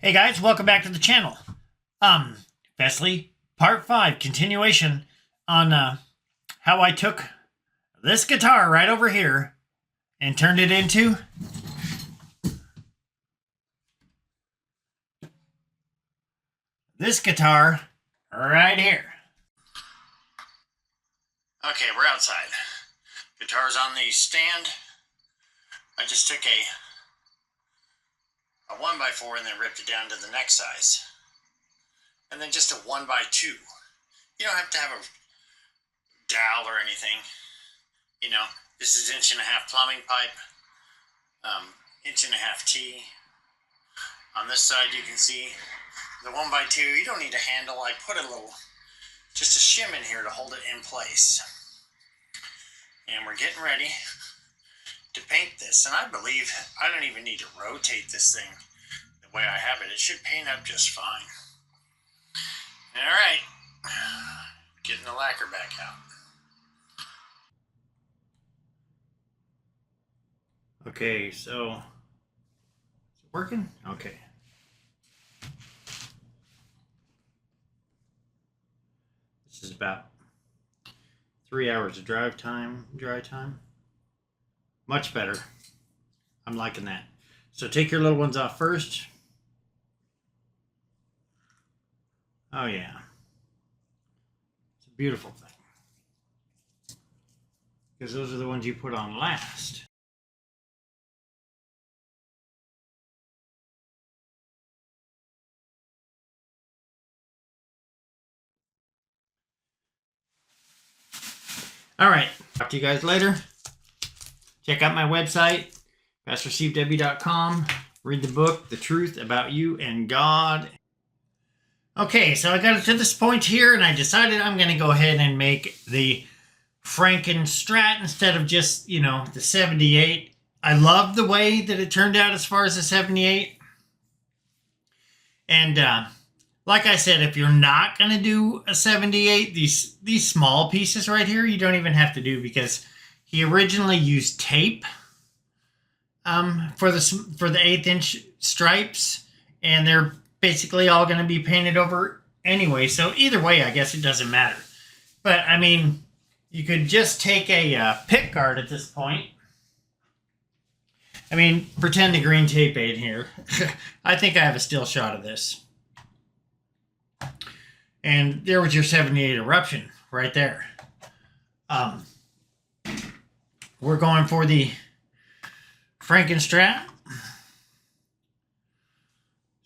Hey guys, welcome back to the channel. Fesley, part 5, continuation on how I took this guitar right over here and turned it into this guitar right here. Okay, we're outside. Guitar's on the stand. I just took a 1x4 and then ripped it down to the neck size. And then just a 1x2. You don't have to have a dowel or anything. You know, this is 1.5" plumbing pipe, 1.5" T. On this side you can see the 1x2. You don't need a handle. I put just a shim in here to hold it in place. And we're getting ready to paint this. And I believe I don't even need to rotate this thing the way I have it. It should paint up just fine. All right, getting the lacquer back out. Okay, so is it working? Okay. This is about 3 hours of dry time. Much better. I'm liking that. So take your little ones off first. Oh yeah. It's a beautiful thing. Because those are the ones you put on last. All right. Talk to you guys later. Check out my website, PastorSteveW.com. Read the book, The Truth About You and God. Okay, so I got it to this point here, and I decided I'm going to go ahead and make the Frankenstrat instead of just, the 78. I love the way that it turned out as far as the 78. And like I said, if you're not going to do a 78, these small pieces right here, you don't even have to do, because he originally used tape for the 1/8" stripes, and they're basically all going to be painted over anyway. So either way, I guess it doesn't matter. But I mean, you could just take a pick guard at this point. I mean, pretend the green tape ain't here. I think I have a still shot of this. And there was your 78 eruption right there. We're going for the Frankenstrat.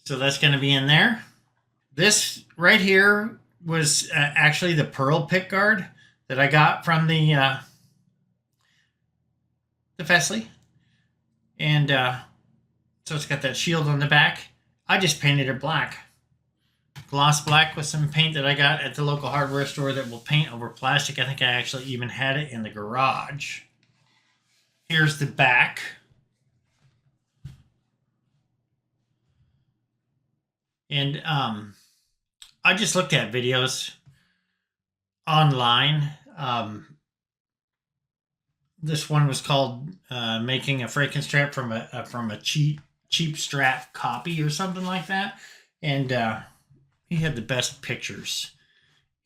So that's going to be in there. This right here was actually the pearl pick guard that I got from the Fesley. And so it's got that shield on the back. I just painted it black. Gloss black with some paint that I got at the local hardware store that will paint over plastic. I think I actually even had it in the garage. Here's the back. And I just looked at videos online. This one was called making a Frankenstrat from a cheap Strat copy or something like that. And he had the best pictures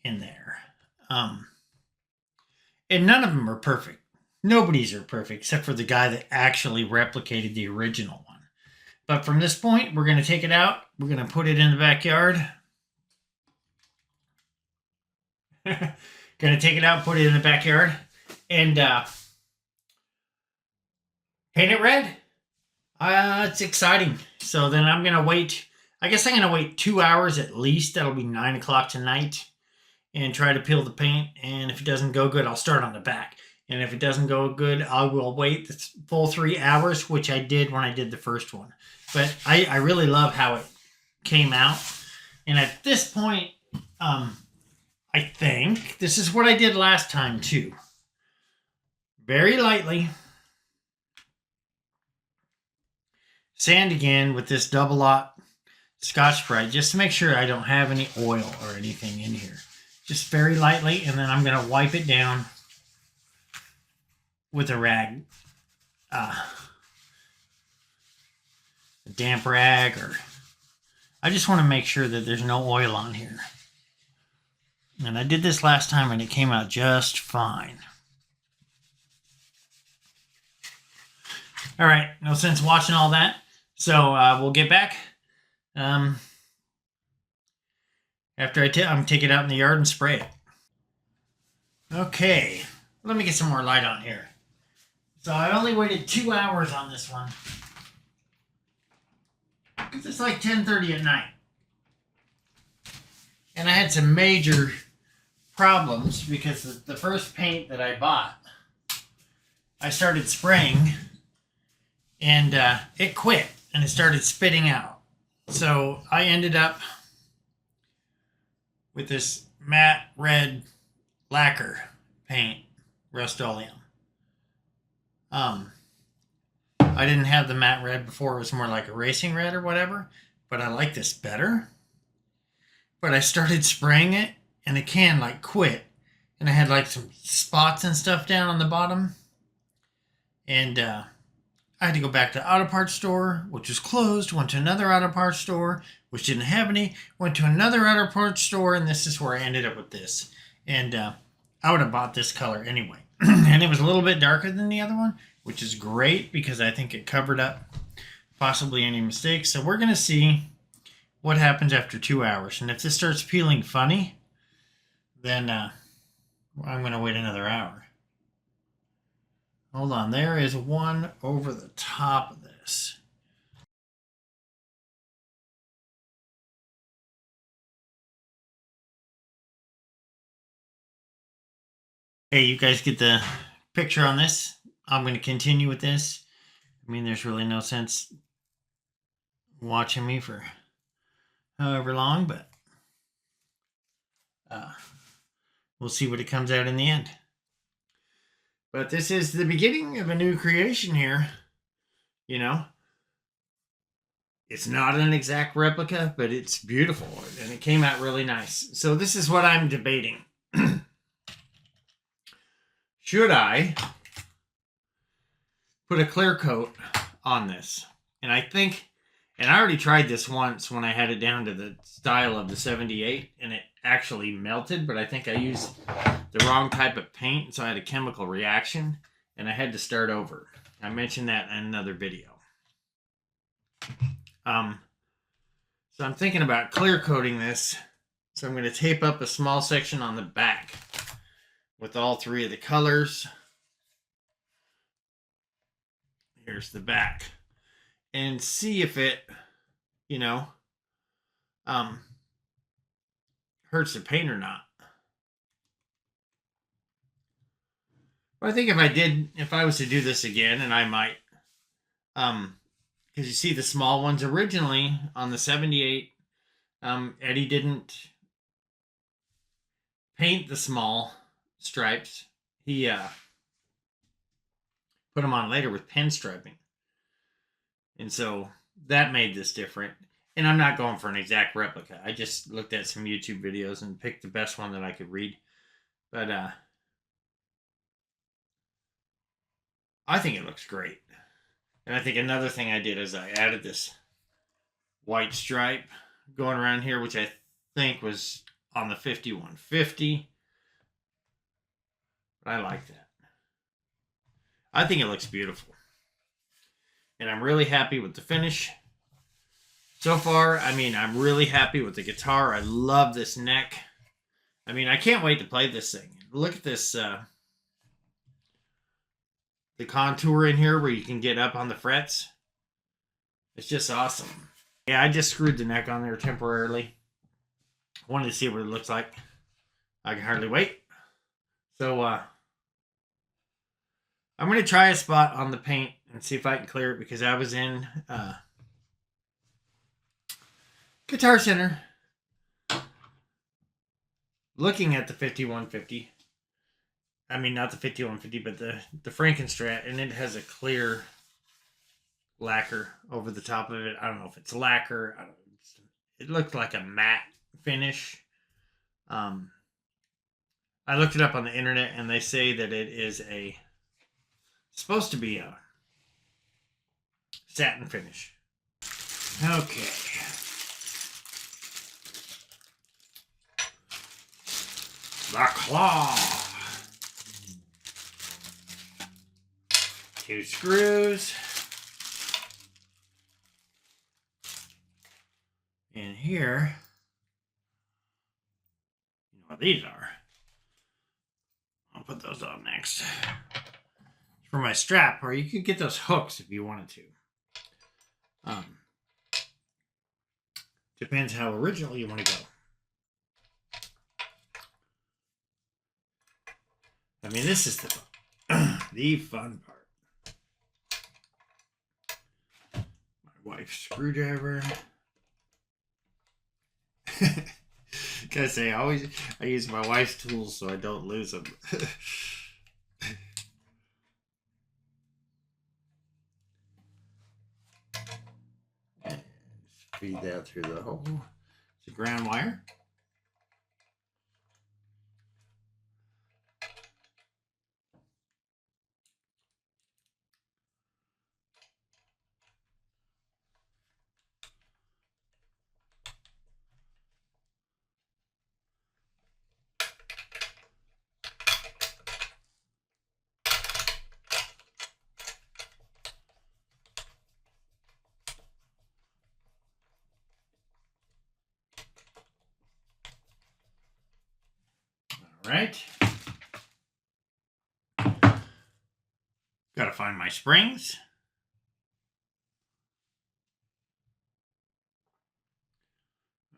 in there. And none of them are perfect. Nobody's are perfect except for the guy that actually replicated the original one. But from this point, we're going to take it out. We're going to put it in the backyard. Going to take it out, put it in the backyard, and paint it red. It's exciting. So then I'm going to wait. I guess I'm going to wait 2 hours at least. That'll be 9 o'clock tonight. And try to peel the paint. And if it doesn't go good, I'll start on the back. And if it doesn't go good, I will wait the full 3 hours, which I did when I did the first one. But I really love how it came out. And at this point, I think this is what I did last time too. Very lightly. Sand again with this double lot Scotch-Brite, just to make sure I don't have any oil or anything in here. Just very lightly, and then I'm going to wipe it down with a rag. A damp rag or I just want to make sure that there's no oil on here. And I did this last time and it came out just fine. All right, no sense watching all that. So we'll get back after I'm take it out in the yard and spray it. Okay, let me get some more light on here. So I only waited 2 hours on this one. It's like 10:30 at night. And I had some major problems because the first paint that I bought, I started spraying and it quit and it started spitting out. So I ended up with this matte red lacquer paint, Rust-Oleum. I didn't have the matte red before. It was more like a racing red or whatever, but I like this better. But I started spraying it and the can like quit, and I had like some spots and stuff down on the bottom, and I had to go back to the auto parts store, which was closed, went to another auto parts store, which didn't have any, went to another auto parts store, and this is where I ended up with this. And I would have bought this color anyway. And it was a little bit darker than the other one, which is great because I think it covered up possibly any mistakes. So we're going to see what happens after 2 hours. And if this starts peeling funny, then I'm going to wait another hour. Hold on, there is one over the top of this. Hey, you guys get the picture on this? I'm going to continue with this. I mean, there's really no sense watching me for however long, but we'll see what it comes out in the end. But this is the beginning of a new creation here. You know, it's not an exact replica, but it's beautiful and it came out really nice. So this is what I'm debating. Should I put a clear coat on this? And I think, and I already tried this once when I had it down to the style of the 78 and it actually melted, but I think I used the wrong type of paint, so I had a chemical reaction and I had to start over. I mentioned that in another video. So I'm thinking about clear coating this. So I'm going to tape up a small section on the back with all three of the colors. Here's the back. And see if it, you know, hurts the paint or not. But I think if I was to do this again, and I might, because you see the small ones originally on the 78, Eddie didn't paint the small stripes. He put them on later with pen striping. And so that made this different. And I'm not going for an exact replica. I just looked at some YouTube videos and picked the best one that I could read. But I think it looks great. And I think another thing I did is I added this white stripe going around here, which I think was on the 5150. But I like that. I think it looks beautiful. And I'm really happy with the finish. So far, I mean, I'm really happy with the guitar. I love this neck. I mean, I can't wait to play this thing. Look at this, the contour in here where you can get up on the frets. It's just awesome. Yeah, I just screwed the neck on there temporarily. I wanted to see what it looks like. I can hardly wait. So, I'm going to try a spot on the paint and see if I can clear it, because I was in Guitar Center looking at the 5150. I mean, not the 5150, but the Frankenstrat, and it has a clear lacquer over the top of it. I don't know if it's lacquer. It looked like a matte finish. I looked it up on the internet, and they say that it is supposed to be a satin finish. Okay. The claw. 2 screws. In here, you know what these are. I'll put those on next. For my strap, or you could get those hooks if you wanted to. Depends how original you want to go. I mean, this is the fun part. My wife's screwdriver. Gotta say, I use my wife's tools so I don't lose them. Feed that through the hole. It's a ground wire. Right. Gotta find my springs.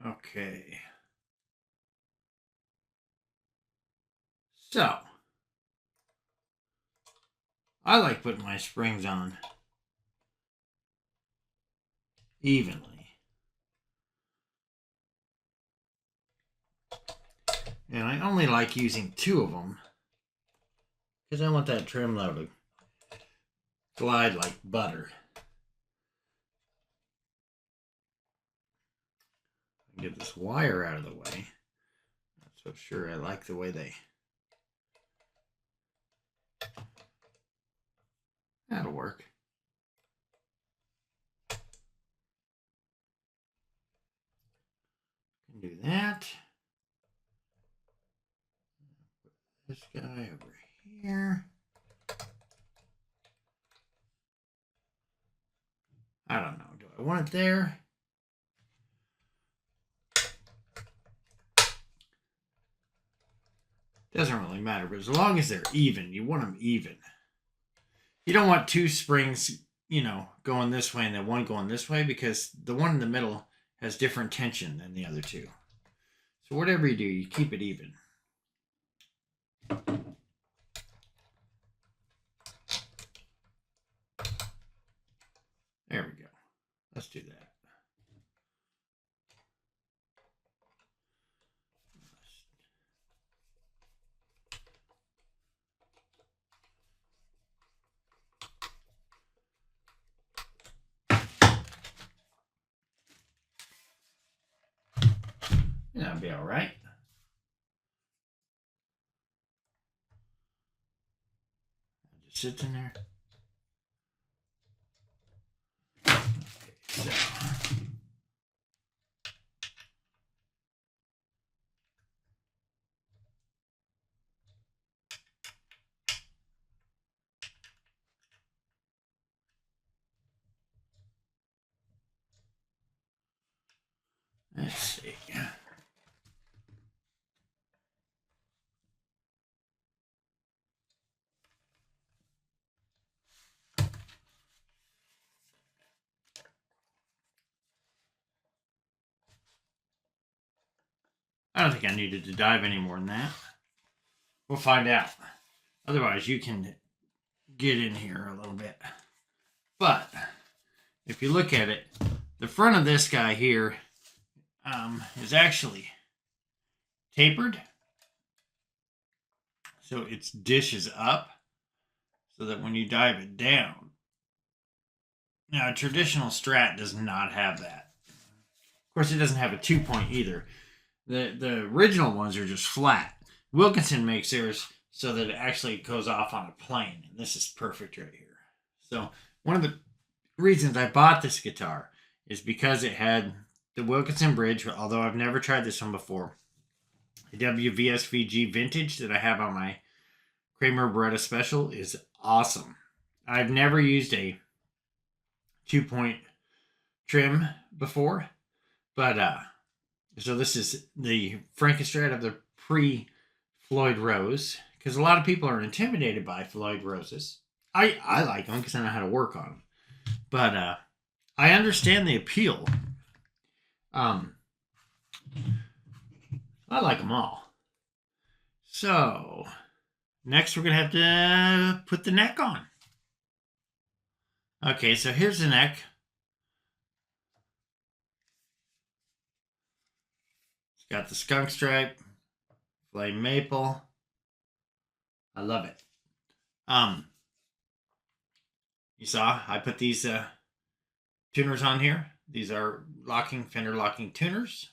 Okay. So, I like putting my springs on evenly. And I only like using 2 of them because I want that trim level to glide like butter. Get this wire out of the way. Not so sure I like the way that'll work. Can do that. This guy over here. I don't know. Do I want it there? Doesn't really matter, but as long as they're even, you want them even. You don't want 2 springs, going this way and then one going this way, because the one in the middle has different tension than the other 2. So whatever you do, you keep it even. There we go. Let's do that. That'll be all right. It just sits in there. Okay, so. Let's see. I don't think I needed to dive any more than that. We'll find out. Otherwise, you can get in here a little bit. But if you look at it, the front of this guy here is actually tapered. So it dishes up so that when you dive it down. Now, a traditional Strat does not have that. Of course, it doesn't have a 2-point either. The original ones are just flat. Wilkinson makes theirs so that it actually goes off on a plane. And this is perfect right here. So one of the reasons I bought this guitar is because it had the Wilkinson bridge, although I've never tried this one before. The WVSVG Vintage that I have on my Kramer Beretta Special is awesome. I've never used a 2-point trim before, but so this is the Frankenstrat of the pre-Floyd Rose, because a lot of people are intimidated by Floyd Roses. I like them because I know how to work on them, but I understand the appeal. I like them all. So next we're gonna have to put the neck on. Okay, so here's the neck. It's got the skunk stripe, flame maple. I love it. You saw I put these tuners on here. These are fender locking tuners.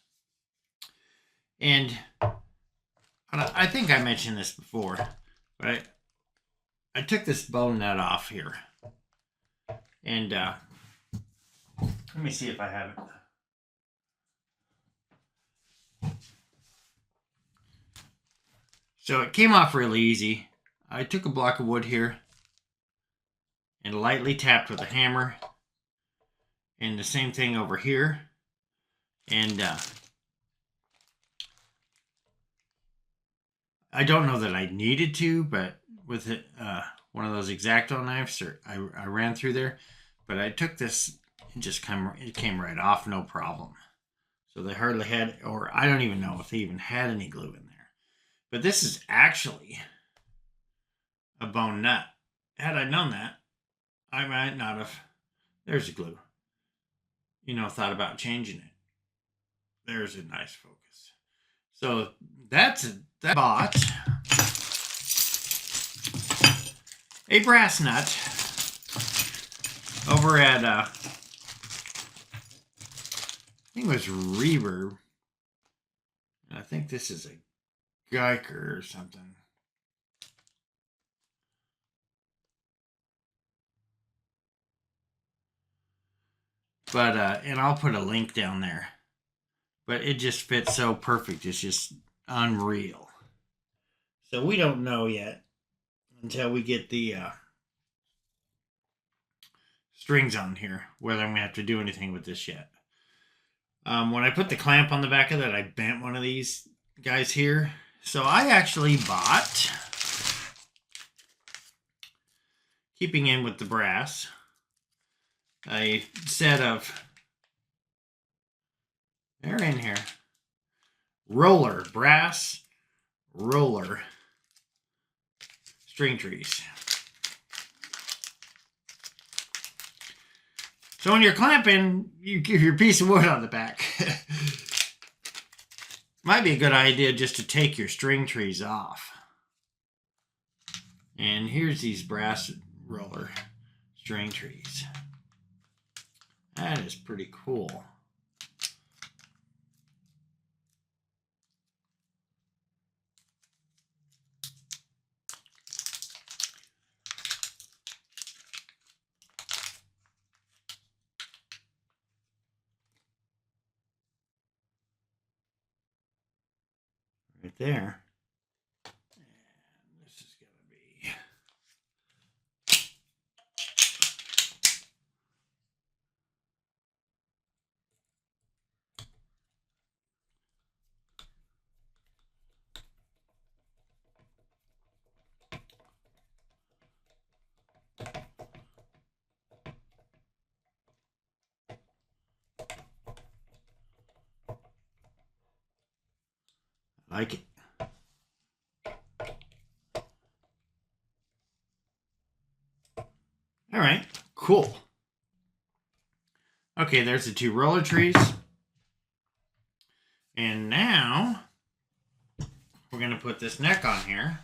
And I think I mentioned this before, but I took this bone nut off here. And let me see if I have it. So it came off really easy. I took a block of wood here and lightly tapped with a hammer. And the same thing over here. And I don't know that I needed to, but with it, one of those X-Acto knives, I ran through there. But I took this, it came right off, no problem. So they hardly had, or I don't even know if they even had any glue in there. But this is actually a bone nut. Had I known that, I might not have. There's the glue. Thought about changing it. There's a nice focus. So that bought a brass nut over at I think it was Reverb. I think this is a Geiger or something. But and I'll put a link down there. But it just fits so perfect. It's just unreal. So we don't know yet until we get the strings on here whether I'm going to have to do anything with this yet. When I put the clamp on the back of that, I bent one of these guys here. So I actually bought, keeping in with the brass, a set of, they're in here, brass roller string trees. So when you're clamping, you give your piece of wood on the back. Might be a good idea just to take your string trees off. And here's these brass roller string trees. That is pretty cool. Right there. And this is going to be like it. All right, cool. Okay, there's the two roller trees. And now we're going to put this neck on here.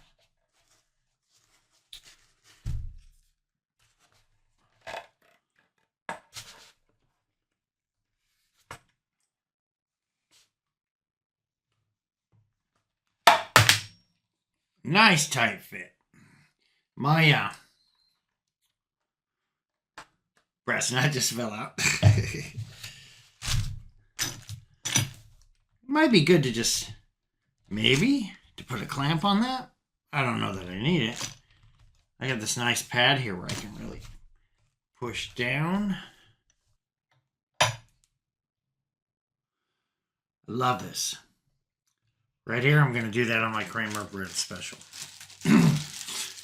Nice tight fit. My brass nut just fell out. Might be good to just Maybe to put a clamp on that. I don't know that I need it. I got this nice pad here where I can really push down. I love this. Right here, I'm going to do that on my Kramer Bread Special.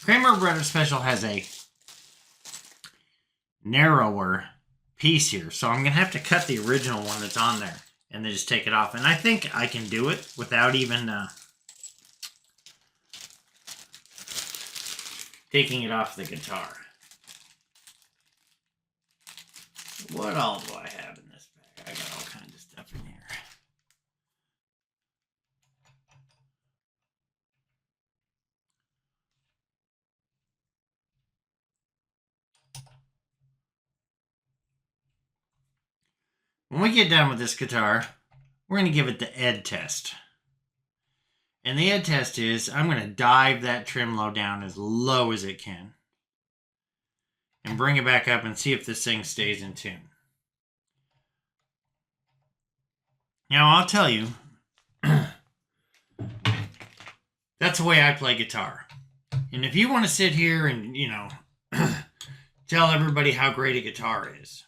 Kramer Bread Special has a narrower piece here, so I'm going to have to cut the original one that's on there and then just take it off. And I think I can do it without even taking it off the guitar. What all do I have in this bag? I got all kinds of stuff in here. When we get done with this guitar, we're going to give it the Ed test. And the Ed test is, I'm going to dive that tremolo down as low as it can. And bring it back up and see if this thing stays in tune. Now, I'll tell you, that's the way I play guitar. And if you want to sit here and, tell everybody how great a guitar is,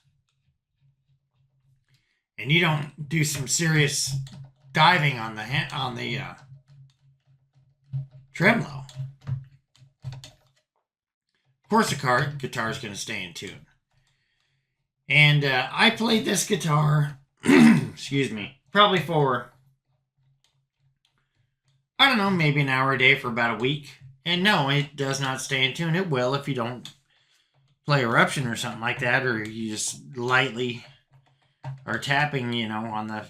and you don't do some serious diving on the tremolo, of course the guitar is going to stay in tune. And I played this guitar, excuse me, probably for, I don't know, maybe an hour a day for about a week. And no, it does not stay in tune. It will if you don't play Eruption or something like that, or you just lightly are tapping, on the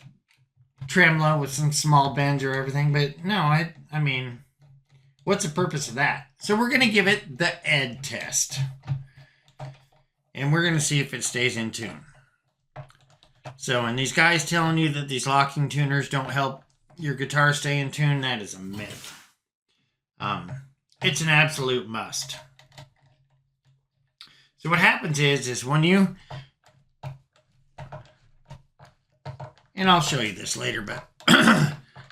tremolo with some small bends or everything. But no, I mean, what's the purpose of that? So we're going to give it the Ed test. And we're going to see if it stays in tune. So, and these guys telling you that these locking tuners don't help your guitar stay in tune, that is a myth. It's an absolute must. So what happens is when you, and I'll show you this later, but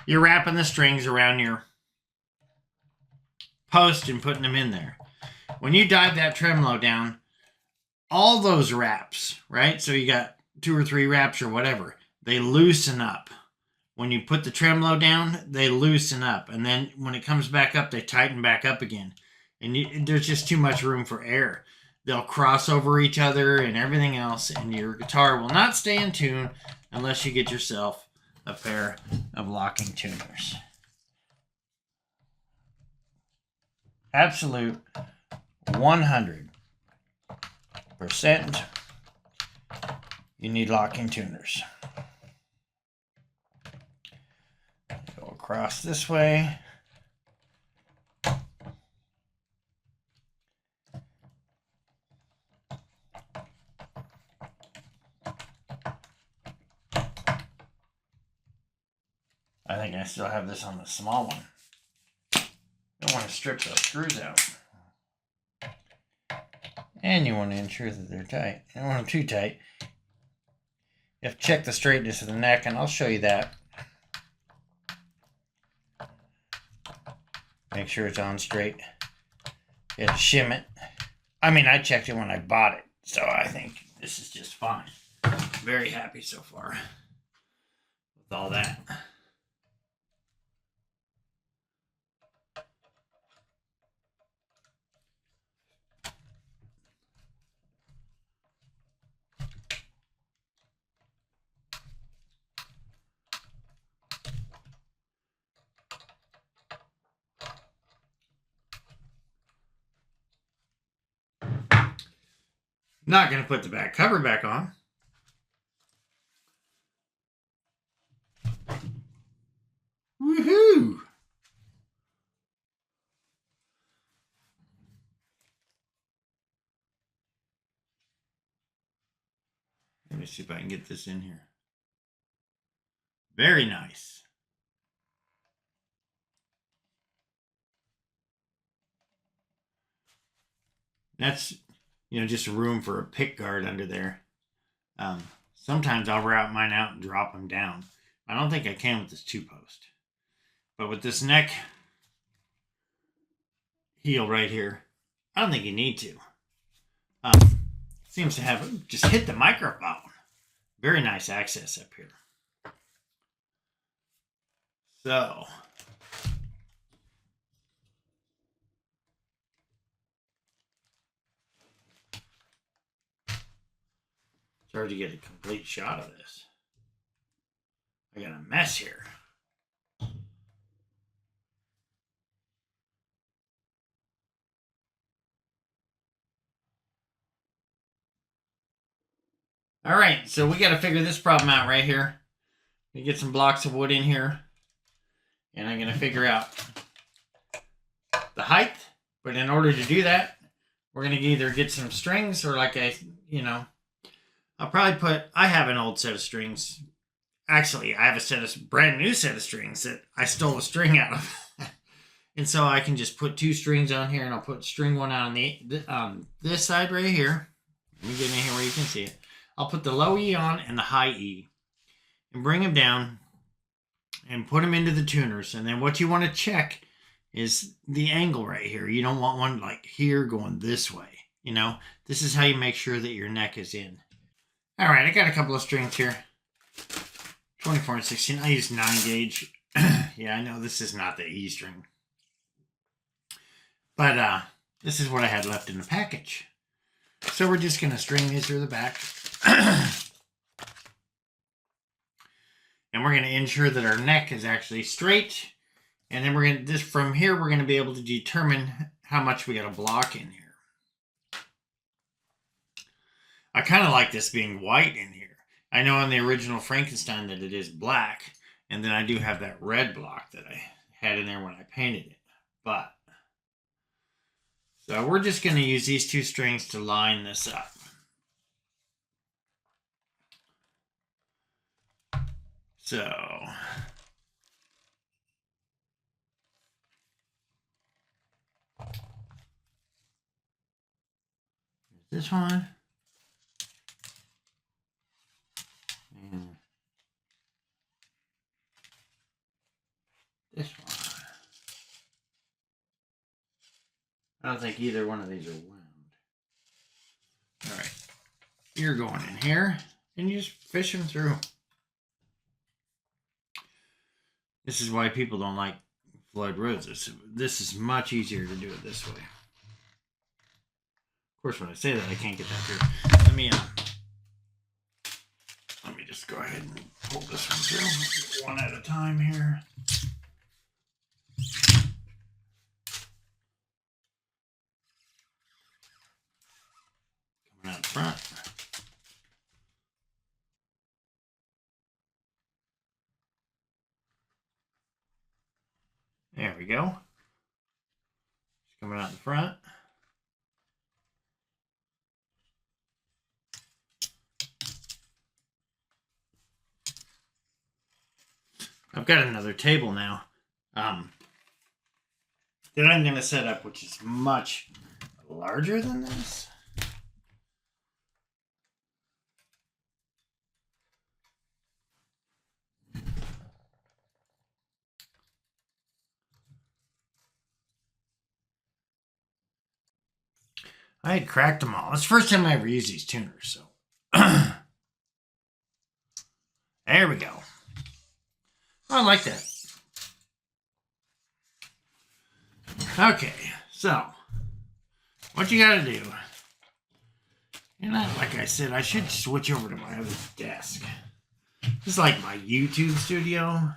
you're wrapping the strings around your post and putting them in there. When you dive that tremolo down, all those wraps, right? So you got 2 or 3 wraps or whatever, they loosen up. When you put the tremolo down, they loosen up. And then when it comes back up, they tighten back up again. And there's just too much room for air. They'll cross over each other and everything else, and your guitar will not stay in tune unless you get yourself a pair of locking tuners. Absolute 100%. You need locking tuners. Go across this way. I think I still have this on the small one. Don't want to strip those screws out. And you want to ensure that they're tight. You don't want them too tight. You have to check the straightness of the neck, and I'll show you that. Make sure it's on straight. You have to shim it. I mean, I checked it when I bought it, so I think this is just fine. Very happy so far with all that. Not going to put the back cover back on. Woohoo! Let me see if I can get this in here. Very nice. That's, just room for a pick guard under there. Sometimes I'll route mine out and drop them down. I don't think I can with this 2-post. But with this neck heel right here, I don't think you need to. Seems to have just hit the microphone. Very nice access up here. So, it's hard to get a complete shot of this. I got a mess here. All right, so we got to figure this problem out right here. We get some blocks of wood in here, and I'm going to figure out the height. But in order to do that, we're going to either get some strings or I'll probably I have an old set of strings. Actually, I have a brand new set of strings that I stole a string out of. And so I can just put 2 strings on here, and I'll put string 1 out on this side right here. Let me get in here where you can see it. I'll put the low E on and the high E and bring them down and put them into the tuners. And then what you want to check is the angle right here. You don't want one like here going this way. This is how you make sure that your neck is in. All right, I got a couple of strings here. 24 and 16. I use 9 gauge. Yeah, I know this is not the E string. But this is what I had left in the package. So we're just going to string these through the back. And we're going to ensure that our neck is actually straight. And then from here, we're going to be able to determine how much we got to block in here. I kind of like this being white in here. I know on the original Frankenstein that it is black. And then I do have that red block that I had in there when I painted it. So we're just going to use these 2 strings to line this up. So this one. And this one. I don't think either one of these are wound. All right. You're going in here, and you just fish them through. This is why people don't like Floyd roses. This is much easier to do it this way. Of course, when I say that, I can't get that through. Let me just go ahead and pull this one through one at a time here. Coming out front. There we go. It's coming out the front. I've got another table now that I'm going to set up, which is much larger than this. I had cracked them all. It's the first time I ever used these tuners, so. There we go. I like that. Okay, so what you gotta do, like I said, I should switch over to my other desk. This is like my YouTube studio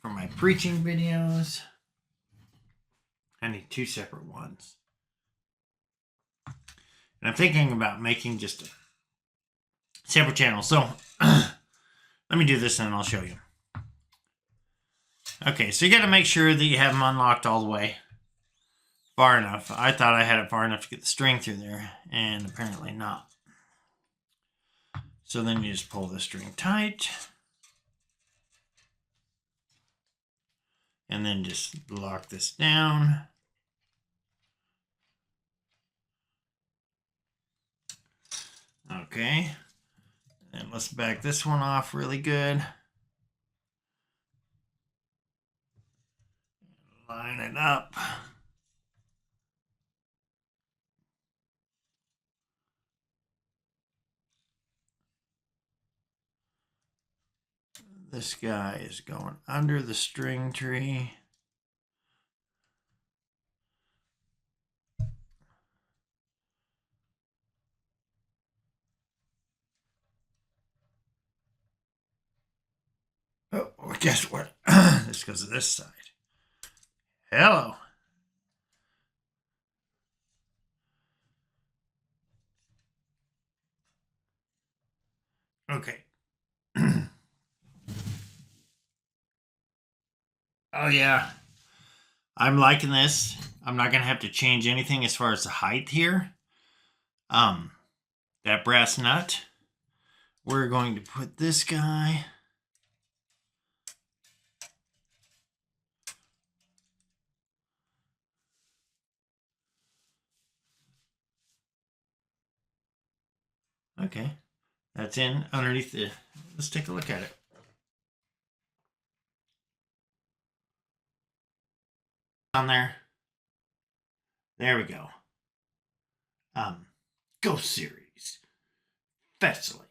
for my preaching videos. I need 2 separate ones. And I'm thinking about making just a separate channel. So let me do this and I'll show you. Okay, so you got to make sure that you have them unlocked all the way far enough. I thought I had it far enough to get the string through there, and apparently not. So then you just pull the string tight. And then just lock this down. Okay, and let's back this one off really good. line it up. This guy is going under the string tree. Oh, well, guess what? This goes to this side. Hello. Okay. Oh, yeah. I'm liking this. I'm not going to have to change anything as far as the height here. That brass nut. We're going to put this guy. Okay. That's in underneath the... Let's take a look at it. On there. There we go. Ghost Series. Fesley.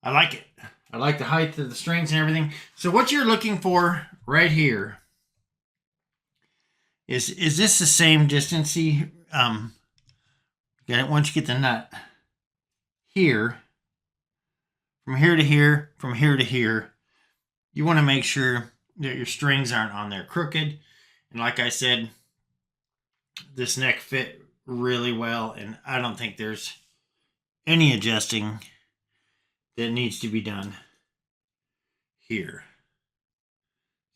I like it. I like the height of the strings and everything. So what you're looking for right here is this the same distance? See, once you get the nut here, from here to here, from here to here, you want to make sure that your strings aren't on there crooked. And like I said, this neck fit really well, and I don't think there's any adjusting that needs to be done here.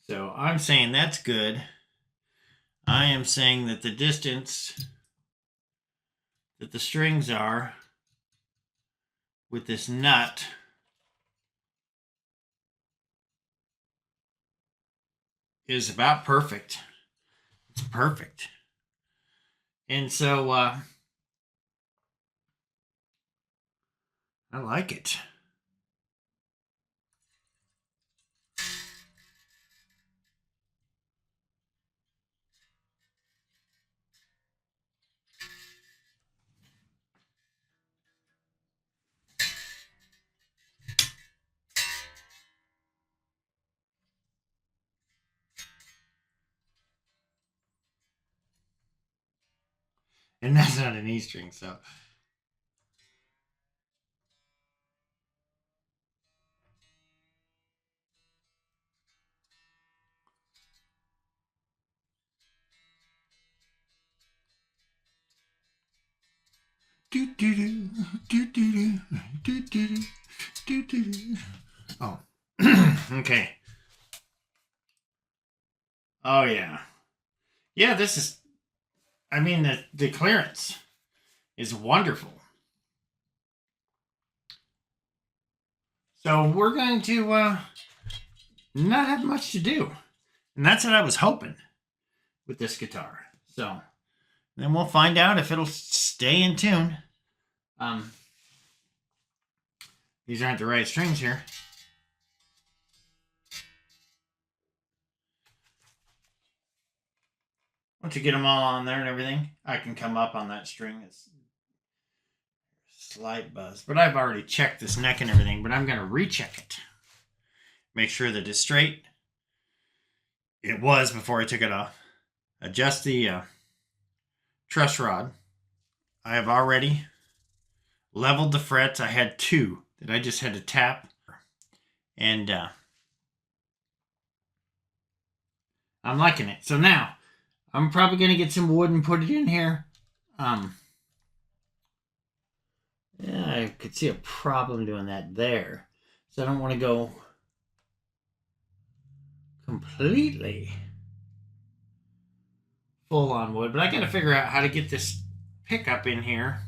So I'm saying that's good. I am saying that the distance that the strings are with this nut is about perfect. It's perfect. And so I like it. And that's not an E string, so. Oh. Okay. Oh, yeah. Yeah, this is, I mean, the clearance is wonderful. So we're going to not have much to do. And that's what I was hoping with this guitar. So then we'll find out if it'll stay in tune. These aren't the right strings here. Once you get them all on there and everything, I can come up on that string. It's slight buzz, but I've already checked this neck and everything, but I'm going to recheck it. Make sure that it's straight. It was before I took it off. Adjust the truss rod. I have already leveled the frets. I had 2 that I just had to tap. And I'm liking it. So now, I'm probably going to get some wood and put it in here. Yeah, I could see a problem doing that there. So I don't want to go completely full on wood. But I got to figure out how to get this pickup in here.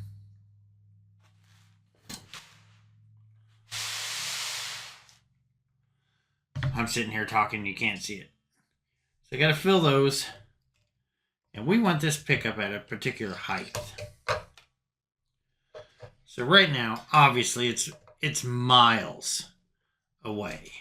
I'm sitting here talking, you can't see it. So I got to fill those. And we want this pickup at a particular height. So right now, obviously, it's miles away.